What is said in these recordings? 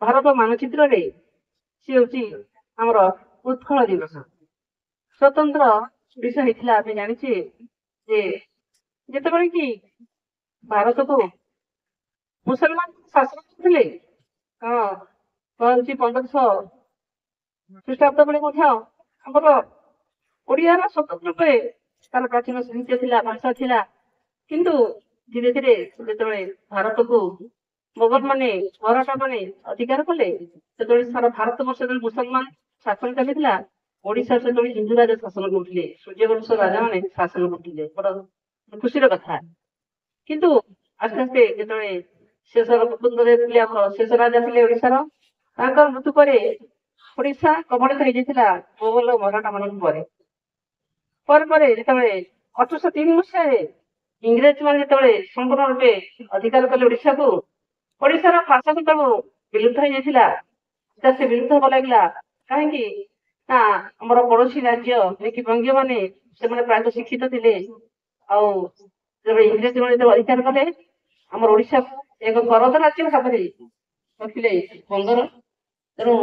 ଭାରତ ମାନଚିତ୍ରରେ ସେ ହଉଛି ଆମର ଉତ୍କଳ ଦିବସ। ସ୍ୱତନ୍ତ୍ର ବିଷୟ ହେଇଥିଲା ଆମେ ଜାଣିଛେ ଯେ ଯେତେବେଳେ କି ଭାରତକୁ ମୁସଲମାନ ଶାସନ କରୁଥିଲେ, କାରଣ କହଉଛି 1500 ଖ୍ରୀଷ୍ଟାବ୍ଦ ବେଳେ ମଧ୍ୟ ଆମର ଓଡିଆର ସ୍ୱତନ୍ତ୍ର ରୂପେ ତାର ପ୍ରାଚୀନ ସାହିତ୍ୟ ଥିଲା, ଭାଷା ଥିଲା। କିନ୍ତୁ ଧୀରେ ଧୀରେ ଯେତେବେଳେ ଭାରତକୁ ମୋଗଲ ମାନେ ମରାଠା ମାନେ ଅଧିକାର କଲେ, ସେତେବେଳେ ସାରା ଭାରତ ବର୍ଷରେ ମୁସଲମାନ ଶାସନ ଚାଲିଥିଲା। ଓଡିଶା ସେତେବେଳେ ହିନ୍ଦୁ ରାଜା ଶାସନ କରୁଥିଲେ, ସୂର୍ଯ୍ୟବଂଶ ରାଜା ମାନେ ଶାସନ କରୁଥିଲେ। ବଡ ଖୁସିର କଥା। କିନ୍ତୁ ଆସ୍ତେ ଆସ୍ତେ ଯେତେବେଳେ ଶେଷର ମୁକୁନ୍ଦରେ ଥିଲେ, ଆମର ଶେଷ ରାଜା ଥିଲେ ଓଡିଶାର, ତାଙ୍କର ମୃତ୍ୟୁ ପରେ ଓଡିଶା କବଳିତ ହେଇଯାଇଥିଲା ମୋଗଲ ଓ ମରାଠା ମାନଙ୍କ ପରେ। ପରେ ପରେ ଯେତେବେଳେ 1803 ମସିହାରେ ଇଂରେଜ ମାନେ ଯେତେବେଳେ ସମ୍ପୂର୍ଣ୍ଣ ରୂପେ ଅଧିକାର କଲେ ଓଡିଶାକୁ, ଓଡିଶାର ଭାଷା ସବୁ ବିଲୁପ୍ତ ହେଇଯାଇଥିଲା। ସେ ବିଲୁପ୍ତ ହବା ଲାଗିଲା। କାହିଁକି ନା ଆମର ପଡୋଶୀ ରାଜ୍ୟ ଯିଏକି ବଙ୍ଗୀୟ ମାନେ, ସେମାନେ ପ୍ରାୟତଃ ଶିକ୍ଷିତ ଥିଲେ। ଆଉ ଯେତେବେଳେ ଇଂରେଜ ମାନେ ଯେତେବେଳେ ଅଧିକାର କଲେ, ଆମର ଓଡିଶାକୁ ଏକ ଗରଦ ରାଜ୍ୟ ଭାବରେ ରଖିଲେ ବଙ୍ଗର। ତେଣୁ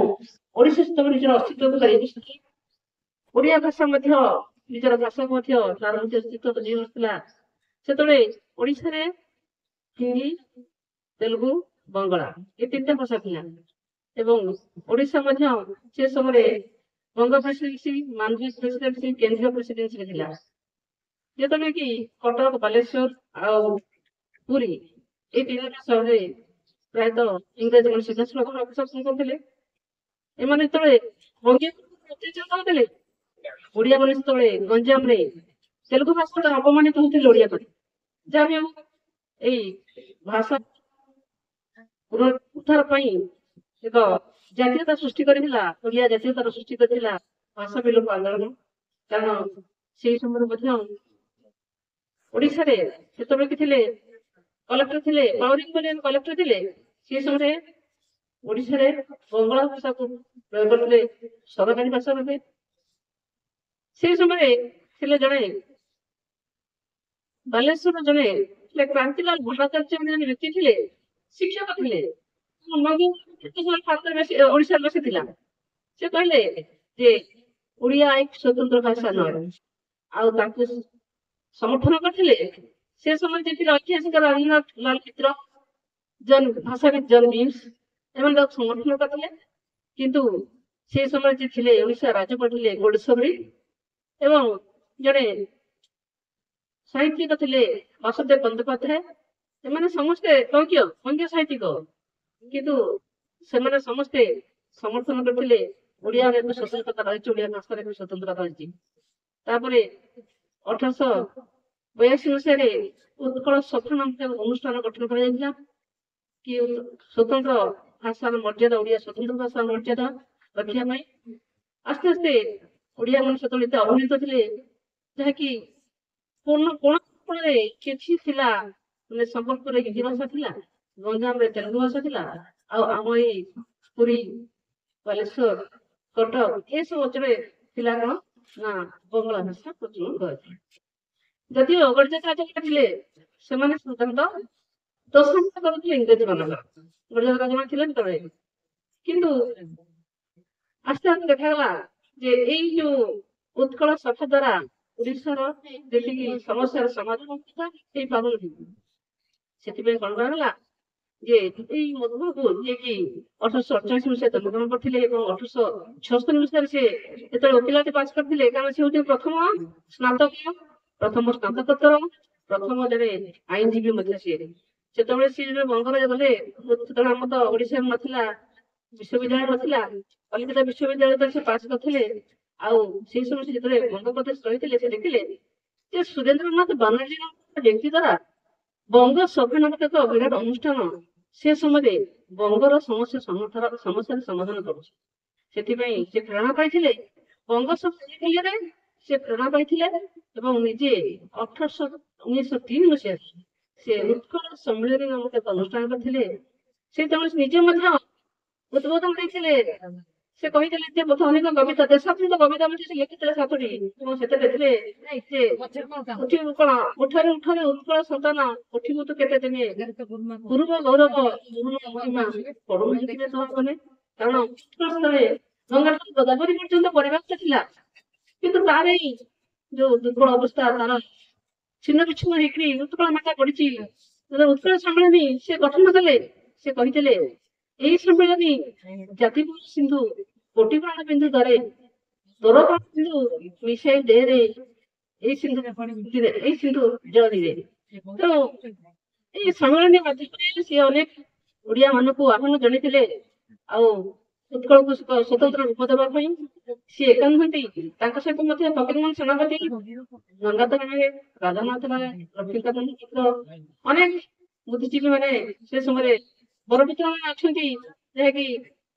ଓଡିଶା ସେତେବେଳେ ନିଜର ଅସ୍ତିତ୍ୱକୁ ହାରିଯାଇଥିଲା। ଓଡିଆ ଭାଷା ମଧ୍ୟ ନିଜର ଭାଷାକୁ ମଧ୍ୟ ତାର ମଧ୍ୟ ଅସ୍ତିତ୍ୱ ବଜାଇ ରଖିଥିଲା। ସେତେବେଳେ ଓଡିଶାରେ ହିନ୍ଦୀ, ତେଲୁଗୁ, ବଙ୍ଗଳା ଏ ତିନିଟା ଭାଷା ଥିଲା। ଏବଂ ଓଡିଶା ମଧ୍ୟ ସେ ସମୟରେ ବଙ୍ଗ ପ୍ରେସିଡେନ୍ସି, ମାଲଦୀପ ପ୍ରେସିଡେନ୍ସି, କେନ୍ଦ୍ରୀୟ ପ୍ରେସିଡେନ୍ସିରେ ଥିଲା। ଯେତେବେଳେ କି କଟକ, ବାଲେଶ୍ୱର ଆଉ ପୁରୀ ଏଇ ତିନିଟା ସହରରେ ପ୍ରାୟତଃ ଇଂରେଜ ମାନେ ସିଧାସଳଖ ଶାସନ କରୁଥିଲେ। ଏମାନେ ଯେତେବେଳେ ବଙ୍ଗୀୟ ଅତ୍ୟାଚାର କରୁଥିଲେ, ଓଡିଆ ମାନେ ସେତେବେଳେ ଗଞ୍ଜାମରେ ତେଲୁଗୁ ଭାଷା ଦ୍ୱାରା ଅପମାନିତ ହଉଥିଲେ ଓଡିଆ କରି। ଯାହା ବି ହଉ, ଏଇ ଭାଷା ପୁନରୁଦ୍ଧାର ପାଇଁ ଏକ ଜାତୀୟତା ସୃଷ୍ଟି କରିଥିଲା, ଓଡିଆ ଜାତୀୟତାର ସୃଷ୍ଟି କରିଥିଲା ଭାଷା ବିଲୋପ ଆନ୍ଦୋଳନ। କାରଣ ସେଇ ସମୟରେ ମଧ୍ୟ ଓଡିଶାରେ ଯେତେବେଳେ କି ଥିଲେ କଲେକ୍ଟର ଥିଲେ, ପାୱରିଂ ବୋଲି କଲେକ୍ଟର ଥିଲେ, ସେ ସମୟରେ ଓଡିଶାରେ ବଙ୍ଗଳା ଭାଷାକୁ ପ୍ରୟୋଗ କରିଥିଲେ ସରକାରୀ ଭାଷା ରୂପେ। ସେଇ ସମୟରେ ଥିଲେ ଜଣେ ବାଲେଶ୍ୱର ଜଣେ କ୍ରାନ୍ତିଲାଲ ଭଟ୍ଟାଚାର୍ଯ୍ୟ ଜଣେ ବ୍ୟକ୍ତି ଥିଲେ, ଶିକ୍ଷକ ଥିଲେ। ଓଡିଶାର ବେଶୀ ଥିଲା। ସେ କହିଲେ ଯେ ଓଡିଆ ଏକ ସ୍ୱତନ୍ତ୍ର ଭାଷା ନୁହେଁ, ଆଉ ତାଙ୍କୁ ସମର୍ଥନ କରିଥିଲେ। ସେ ସମୟରେ ଯେ ଥିଲେ ଐତିହାସିକ ରବୀନ୍ଦ୍ରନାଥ ଲାଲ ମିତ୍ର, ଭାଷାବିତ୍ ଜନ୍ ବିମ୍ସ, ଏମାନେ ତାକୁ ସମର୍ଥନ କରିଥିଲେ। କିନ୍ତୁ ସେ ସମୟରେ ଯେ ଥିଲେ ଓଡିଶା ରାଜ୍ୟପାଳ ଥିଲେ ଗୋଡସରୀ, ଏବଂ ଜଣେ ସାହିତ୍ୟିକ ଥିଲେ ବାସୁଦେବ ବନ୍ଦୋପାଧ୍ୟାୟ। ଏମାନେ ସମସ୍ତେ ବଙ୍ଗୀୟ ସାହିତ୍ୟିକ, କିନ୍ତୁ ସେମାନେ ସମସ୍ତେ ସମର୍ଥନ କରିଥିଲେ ଓଡିଆର ଏକ ସ୍ୱତନ୍ତ୍ରତା ରହିଛି, ଓଡିଆ ଭାଷାର ଏକ ସ୍ୱତନ୍ତ୍ରତା ରହିଛି। ତାପରେ 1882 ମସିହାରେ ଉତ୍କଳ ସଫଳ ନାମକ ଅନୁଷ୍ଠାନ ଗଠନ କରାଯାଇଥିଲା, କି ସ୍ୱତନ୍ତ୍ର ଭାଷାର ମର୍ଯ୍ୟାଦା, ଓଡିଆ ସ୍ୱତନ୍ତ୍ର ଭାଷାର ମର୍ଯ୍ୟାଦା ରଖିବା ପାଇଁ। ଆସ୍ତେ ଆସ୍ତେ ଓଡିଆ ମାନେ ସେତେବେଳେ ଏତେ ଅବହେଳିତ ଥିଲେ, ଯାହାକି କୋଣରେ କିଛି ଥିଲା, ମାନେ ସମ୍ବଲପୁରରେ ହିନ୍ଦୀ ଭାଷା ଥିଲା, ଗଞ୍ଜାମରେ ତେଲୁଗୁ ଭାଷା ଥିଲା, ଆଉ ଆମ ଏଇ ପୁରୀ, ବାଲେଶ୍ୱର, କଟକ ଏସବୁ ଅଞ୍ଚଳରେ ଥିଲା କଣ ନା ବଙ୍ଗଳା ଭାଷା ପ୍ରଚଳନ କରାଯାଇଥିଲା। ଯଦିଓ ଗଡଜାତ ରାଜା ଥିଲେ, ସେମାନେ ସାଧାରଣତଃ ଦୋଷାନ୍ତ କରୁଥିଲେ ଇଂରେଜ ମାନଙ୍କର, ଗଡଜାତ ରାଜା ମାନେ ଥିଲେ ସେତେବେଳେ। କିନ୍ତୁ ଆସ୍ତେ ଆସ୍ତେ ଦେଖାଗଲା ଯେ ଏଇ ଯୋଉ ଉତ୍କଳ ସଭା ଦ୍ୱାରା ଓଡିଶାର ଯେତିକି ସମସ୍ୟାର ସମାଧାନ ହେଇପାରୁନି, ସେଥିପାଇଁ କଣ କରାଗଲା ଯେ ଏଇ ମଧୁବାବୁ ଯିଏକି 1888 ମସିହା ଜନ୍ମଗ୍ରହଣ କରିଥିଲେ ଏବଂ 1876 ମସିହାରେ ସେ ଯେତେବେଳେ ଓକିଲାତି ପାସ୍ କରିଥିଲେ, କାରଣ ସେ ହଉଛି ପ୍ରଥମ ସ୍ନାତକ, ପ୍ରଥମ ସ୍ନାତକୋତ୍ତର, ପ୍ରଥମ ଜଣେ ଆଇନଜୀବୀ ମଧ୍ୟ ସିଏ। ସେତେବେଳେ ସିଏ ଯେତେବେଳେ ବଙ୍ଗରେ ଗଲେ, ସେତେବେଳେ ଆମର ତ ଓଡିଶାରେ ନଥିଲା, ବିଶ୍ୱବିଦ୍ୟାଳୟ ନଥିଲା, କଲିକତା ବିଶ୍ୱବିଦ୍ୟାଳୟ ସେ ପାସ୍ କରିଥିଲେ। ଆଉ ସେଇ ସମୟରେ ସେ ଯେତେବେଳେ ବଙ୍ଗପ୍ରଦେଶ ରହିଥିଲେ, ସେ ଦେଖିଲେ ଯେ ସୁରେନ୍ଦ୍ରନାଥ ବାନାର୍ଜୀ ବ୍ୟକ୍ତି ଦ୍ୱାରା ବଙ୍ଗ ସଭା ନାମକ ଏକ ବିରାଟ ଅନୁଷ୍ଠାନ ସେ ସମୟରେ ବଙ୍ଗର ସମସ୍ୟାର ସମାଧାନ କରୁଛି। ସେଥିପାଇଁ ସେ ପ୍ରେରଣା ପାଇଥିଲେ, ବଙ୍ଗ ସଭା ସେ ପ୍ରେରଣା ପାଇଥିଲେ ଏବଂ ନିଜେ 1903 ମସିହାରେ ସେ ଉତ୍କଳ ସମ୍ମିଳନୀ ନାମକ ଏକ ଅନୁଷ୍ଠାନ କରିଥିଲେ। ସେତେବେଳେ ନିଜେ ମଧ୍ୟ ଉଦ୍ବୋଧନ ଦେଇଥିଲେ ସେ କହିଥିଲେ ଯେ ମୋତେ ଅନେକ କବିତା ଦେଶାତ୍ମକ କବିତା ମଧ୍ୟ ସେ ଲେଖିଥିଲେ 7ଟି ଏବଂ ସେଥିରେ ଲେଖିଲେ ଯେ ଉଠି କଣ ଉଠରେ ଉଠରେ ଉତ୍କଳ ସନ୍ତାନ ଉଠିବୁ ତୁ କେତେ ଦିନେ ପୂର୍ବ ଗୌରବ ମହିମା ପଢୁନି ଲେଖିଲେ ସଭାମାନେ କାରଣ ଉତ୍କଳ ସ୍ଥଳେ ଗଙ୍ଗାଠୁ ଗୋଦାବରୀ ପର୍ଯ୍ୟନ୍ତ ପରିବ୍ୟାପ୍ତ ଥିଲା କିନ୍ତୁ ତାର ଏଇ ଯୋଉ ଦୁର୍ବଳ ଅବସ୍ଥା ତାର ଛିନ୍ନ ବିଚ୍ଛିନ୍ନ ହେଇକରି ଉତ୍କଳ ମାତା ପଡିଛି ଉତ୍କଳ ସମ୍ମିଳନୀ ସେ ଗଠନ କଲେ ସେ କହିଥିଲେ ଏହି ସମ୍ମିଳନୀ ଜାତି ସିନ୍ଧୁ କୋଟି ପ୍ରାଣ ବିନ୍ଦୁ ଧରେ ତୋର ପ୍ରାଣ ବିନ୍ଦୁ ମିଶାଇ ଦେହରେ ଏଇ ସିନ୍ଧୁ ଜଳରେ ତେଣୁ ଏଇ ସମ୍ମିଳନୀ ମାଧ୍ୟମରେ ସିଏ ଅନେକ ଓଡିଆ ମାନଙ୍କୁ ଆହ୍ୱାନ ଜଣେଇଥିଲେ ଆଉ ଉତ୍କଳକୁ ସ୍ୱତନ୍ତ୍ର ରୂପ ଦେବା ପାଇଁ ସିଏ ଏକା ନୁହନ୍ତି ତାଙ୍କ ସହିତ ମଧ୍ୟ ଫକୀରମୋହନ ସେନାପତି ଗଙ୍ଗାଧର ମେହେର ରାଧାନାଥ ରାୟ ଲକ୍ଷ୍ମୀକାନ୍ତ ମିଶ୍ର ଅନେକ ବୁଦ୍ଧିଜୀବୀ ମାନେ ସେ ସମୟରେ ବରପତ୍ର ମାନେ ଅଛନ୍ତି ଯାହାକି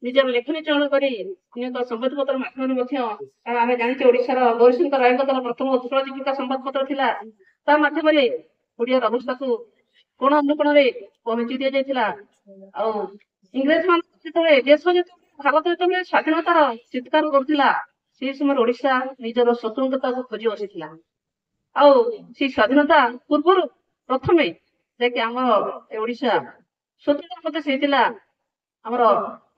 ନିଜର ଲେଖନୀ ଚୟନ କରି ଅନେକ ସମ୍ବାଦପତ୍ର ମାଧ୍ୟମରେ ମଧ୍ୟ ଆମେ ଜାଣିଛେ ଓଡିଶାର ଗୌରୀଶଙ୍କର ରାୟଙ୍କ ଦ୍ୱାରା ପ୍ରଥମ ଉତ୍କଳ ଜୀବିକା ସମ୍ବାଦପତ୍ର ଥିଲା ତା ମାଧ୍ୟମରେ ଓଡିଆର ଅବସ୍ଥାକୁ କୋଣ ଅନୁକୋଣରେ ପହଞ୍ଚି ଦିଆଯାଇଥିଲା ଆଉ ଇଂରେଜ ମାନ ଯେତେବେଳେ ଦେଶ ଭାରତ ଯେତେବେଳେ ସ୍ୱାଧୀନତାର ଚିତ୍କାର କରୁଥିଲା ସେ ସମୟରେ ଓଡିଶା ନିଜର ସ୍ୱତନ୍ତ୍ରତାକୁ ଖୋଜି ବସିଥିଲା ଆଉ ସେଇ ସ୍ୱାଧୀନତା ପୂର୍ବରୁ ପ୍ରଥମେ ଯାହାକି ଆମର ଓଡିଶା ସ୍ୱତନ୍ତ୍ର ପ୍ରଦେଶ ହେଇଥିଲା ଆମର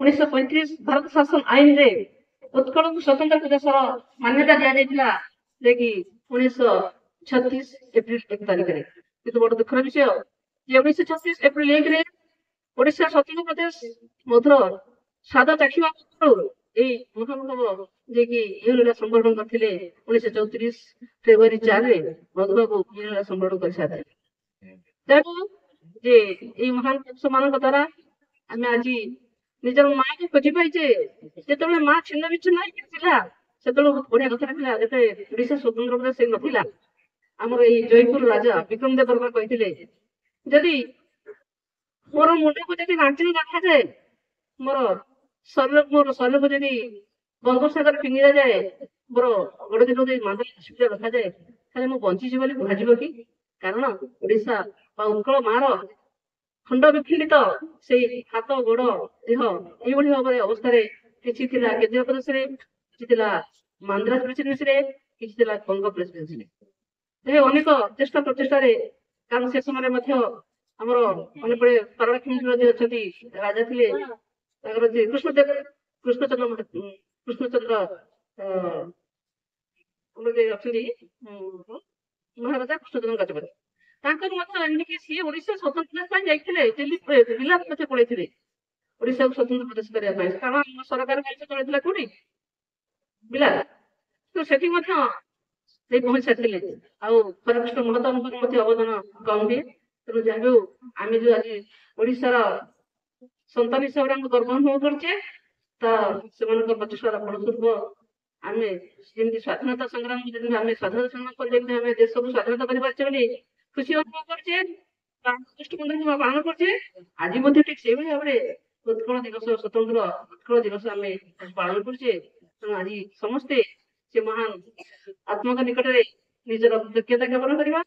1935 ଭାରତ ଶାସନ ଆଇନରେ ଉତ୍କଳକୁ ସ୍ୱତନ୍ତ୍ର ପ୍ରଦେଶର ମାନ୍ୟତା ଦିଆଯାଇଥିଲା ଯାହାକି 1936 ଏପ୍ରିଲ 1 ତାରିଖରେ କିନ୍ତୁ ବଡ ଦୁଃଖର ବିଷୟ ଯେ 1936 ଏପ୍ରିଲ 1ରେ ଓଡିଶା ସ୍ୱତନ୍ତ୍ର ପ୍ରଦେଶ ମଧୁର ସ୍ୱାଦ ଚାଖିବା ପୂର୍ବରୁ ଏଇ ମହାନୁଭବ ଯିଏକି ଇହଲୀଳା ସମ୍ବରଣ କରିଥିଲେ 1934 ଫେବୃଆରୀ 4ରେ ମଧୁବାବୁ ଇହଲୀଳା ସମ୍ବରଣ କରିସାରିଥିଲେ ତେଣୁ ଯେ ଏଇ ମହାନ ପୁରୁଷ ମାନଙ୍କ ଦ୍ୱାରା ଆମେ ଆଜି ନିଜର ମାକୁ ଖୋଜି ପାଇଛେ ଯେତେବେଳେ ମା ଛିନ୍ନ ବିଚ୍ଛିନ୍ନ ହେଇକି ଥିଲା ସେତେବେଳେ ବହୁତ ବଢିଆ କଥା ଥିଲା ଯେତେବେଳେ ଓଡିଶା ସ୍ୱତନ୍ତ୍ର ପ୍ରଦେଶ ସେ ନଥିଲା ଆମର ଏଇ ଜୟପୁର ରାଜା ବିକ୍ରମ ଦେବ ବର୍ମା କହିଥିଲେ ଯଦି ମୋର ମୁଣ୍ଡକୁ ଯଦି ରାଞ୍ଚିରେ ରଖାଯାଏ ମୋର ଶରୀରକୁ ଯଦି ବଙ୍ଗୋପସାଗର ଫିଙ୍ଗିରା ଯାଏ ମୋର ଗୋଟେ ଦିନ ଯଦି ମାନ୍ଦା ରଖାଯାଏ ତାହେଲେ ମୁଁ ବଞ୍ଚିଛି ବୋଲି କୁହାଯିବ କି କାରଣ ଓଡିଶା ବା ଉତ୍କଳ ମାର ଖଣ୍ଡ ବିଖଣ୍ଡିତ ସେଇ ହାତ ଗୋଡ ଦେହ ଏଇଭଳି ଭାବରେ ଅବସ୍ଥାରେ କିଛି ଥିଲା କେନ୍ଦ୍ରୀୟ ପ୍ରଦେଶରେ କିଛି ଥିଲା ମାନ୍ଦ୍ରାଜ ପ୍ରେସିଡେନ୍ସିରେ କିଛି ଥିଲା ବଙ୍ଗ ପ୍ରେସିଡେନ୍ସିରେ ତେବେ ଅନେକ ଚେଷ୍ଟା ପ୍ରଚେଷ୍ଟାରେ କାରଣ ସେ ସମୟରେ ମଧ୍ୟ ଆମର ମନେ ପଡେ ପାରଳାଖେମୁଣ୍ଡି ଯିଏ ଅଛନ୍ତି ରାଜା ଥିଲେ ତାଙ୍କର ଯିଏ କୃଷ୍ଣଚନ୍ଦ୍ର ଅଛନ୍ତି ମହାରାଜା କୃଷ୍ଣଚନ୍ଦ୍ର ଗଜପତି ତାଙ୍କର ମଧ୍ୟ ଏମିତିକି ସିଏ ଓଡିଶା ସ୍ୱତନ୍ତ୍ର ପାଇଁ ଯାଇଥିଲେ ଦିଲ୍ଲୀ ବିଲାତ ମଧ୍ୟ ପଳେଇଥିଲେ ଓଡିଶାକୁ ସ୍ୱତନ୍ତ୍ର ପ୍ରଦେଶ କରିବା ପାଇଁ କାରଣ ଆମ ସରକାର କାର୍ଯ୍ୟ ଚଳେଇଥିଲା କୋଉଠି ବିଲାତ ତ ସେଠି ମଧ୍ୟ ସେଇ ପହଞ୍ଚି ସାରିଥିଲେ ଆଉ ହରେକୃଷ୍ଣ ମହତାବଙ୍କର ମଧ୍ୟ ଅବଦାନ କମ୍ ହୁଏ ତେଣୁ ଯାହା ବି ଆମେ ଯୋଉ ଆଜି ଓଡିଶାର ସନ୍ତାନ ହିସାବରେ ଆମେ ଗର୍ବ ଅନୁଭବ କରୁଛେ ତ ସେମାନଙ୍କ ପ୍ରଚେଷ୍ଟାର ଫଳସ୍ୱରୂପ ଆମେ ଯେମିତି ସ୍ୱାଧୀନତା ସଂଗ୍ରାମ ଯଦି ଆମେ ସ୍ୱାଧୀନତା ସଂଗ୍ରାମ କରି ଯେମିତି ଆମେ ଦେଶକୁ ସ୍ୱାଧୀନତା କରିପାରିଛେ ବୋଲି ଖୁସି ଅନୁଭବ କରୁଛେ ପାଳନ କରୁଛେ ଆଜି ମଧ୍ୟ ଠିକ ସେଇଭଳି ଭାବରେ ଉତ୍କଳ ଦିବସ ସ୍ୱତନ୍ତ୍ର ଉତ୍କଳ ଦିବସ ଆମେ ପାଳନ କରୁଛେ ତେଣୁ ଆଜି ସମସ୍ତେ ସେ ମହାନ ଆତ୍ମଙ୍କ ନିକଟରେ ନିଜର କୃତଜ୍ଞତା ଜ୍ଞାପନ କରିବା